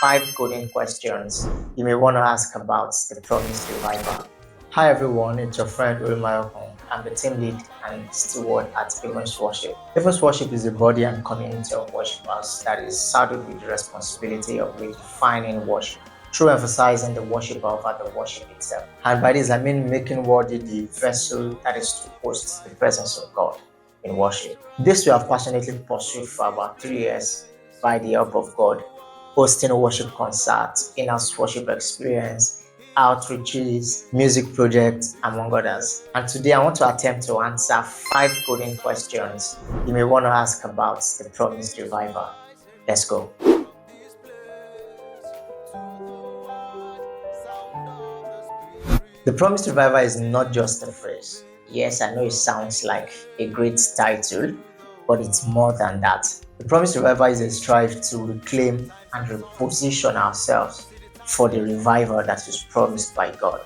5 coding questions you may want to ask about the Promised Revival. Hi everyone, it's your friend Urimayokon. I'm the team lead and steward at Famous Worship. Famous Worship is a body and community of worshipers that is saddled with the responsibility of redefining worship through emphasizing the worshiper over the worship itself. And by this I mean making worthy the vessel that is to host the presence of God in worship. This we have passionately pursued for about 3 years by the help of God, hosting worship concerts, in-house worship experience, outreaches, music projects, among others. And today I want to attempt to answer 5 coding questions you may want to ask about the Promised Revival. Let's go. The Promised Revival is not just a phrase. Yes, I know it sounds like a great title, but it's more than that. The Promised Revival is a strive to reclaim and reposition ourselves for the revival that is promised by God.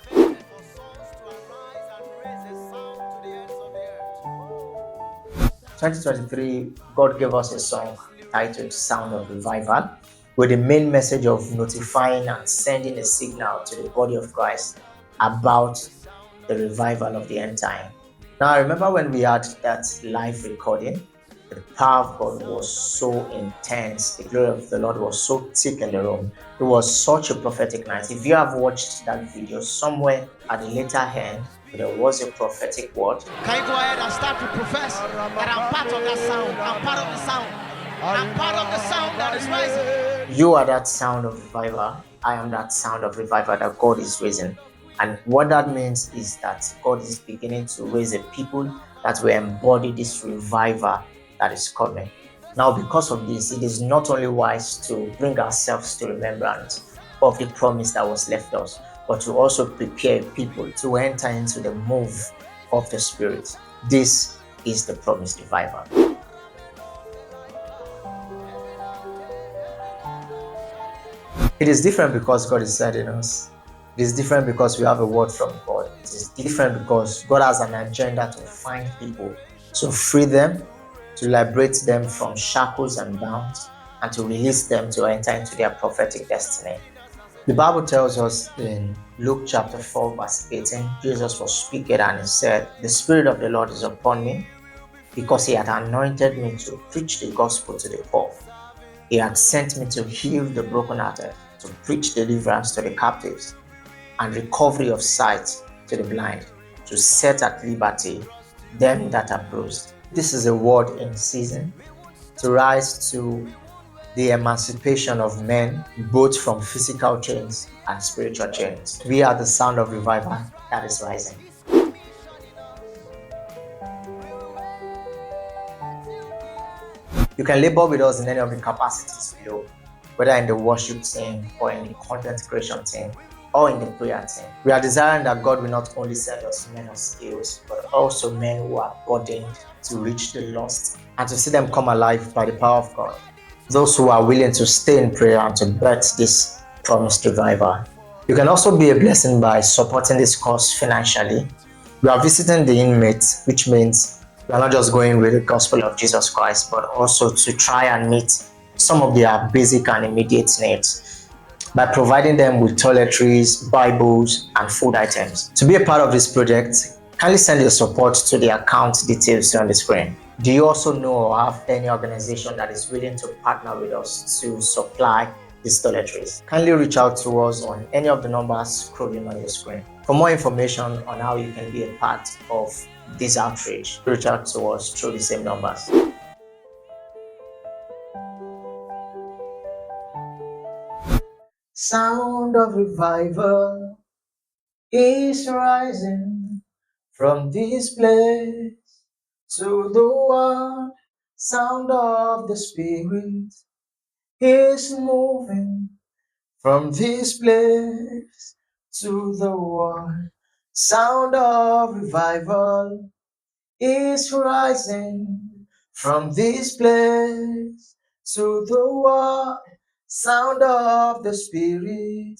2023, God gave us a song titled Sound of Revival, with the main message of notifying and sending a signal to the body of Christ about the revival of the end time. Now, I remember when we had that live recording, the power of God was so intense. The glory of the Lord was so thick in the room. It was such a prophetic night. If you have watched that video, somewhere at the later end, there was a prophetic word. Can you go ahead and start to profess that I'm part of that sound? I'm part of the sound. I'm part of the sound that is rising. You are that sound of revival. I am that sound of revival that God is raising. And what that means is that God is beginning to raise a people that will embody this revival that is coming. Now, because of this, it is not only wise to bring ourselves to remembrance of the promise that was left us, but to also prepare people to enter into the move of the Spirit. This is the promised revival. It is different because God is sending us. It is different because we have a word from God. It is different because God has an agenda to find people, to free them, to liberate them from shackles and bounds, and to release them to enter into their prophetic destiny. The Bible tells us in Luke chapter 4 verse 18, Jesus was speaking and he said, "The Spirit of the Lord is upon me because he had anointed me to preach the gospel to the poor. He had sent me to heal the brokenhearted, to preach deliverance to the captives, and recovery of sight to the blind, to set at liberty them that are bruised." This is a word in season to rise to the emancipation of men, both from physical chains and spiritual chains. We are the sound of revival that is rising. You can labor with us in any of the capacities below, whether in the worship team or in the content creation team or in the prayer team. We are desiring that God will not only send us men of skills, but also men who are burdened to reach the lost and to see them come alive by the power of God. Those who are willing to stay in prayer and to birth this promised revival. You can also be a blessing by supporting this cause financially. We are visiting the inmates, which means we are not just going with the gospel of Jesus Christ, but also to try and meet some of their basic and immediate needs by providing them with toiletries, Bibles, and food items. To be a part of this project, kindly send your support to the account details on the screen. Do you also know or have any organization that is willing to partner with us to supply these toiletries? Kindly reach out to us on any of the numbers scrolling on your screen. For more information on how you can be a part of this outreach, reach out to us through the same numbers. Sound of revival is rising from this place to the world. Sound of the Spirit is moving from this place to the world. Sound of revival is rising from this place to the world. Sound of the Spirit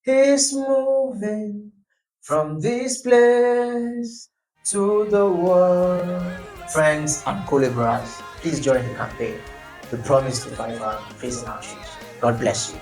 is moving from this place to the world. Friends and co-laborers, please join the campaign. We promise to find our praise and outreach. God bless you.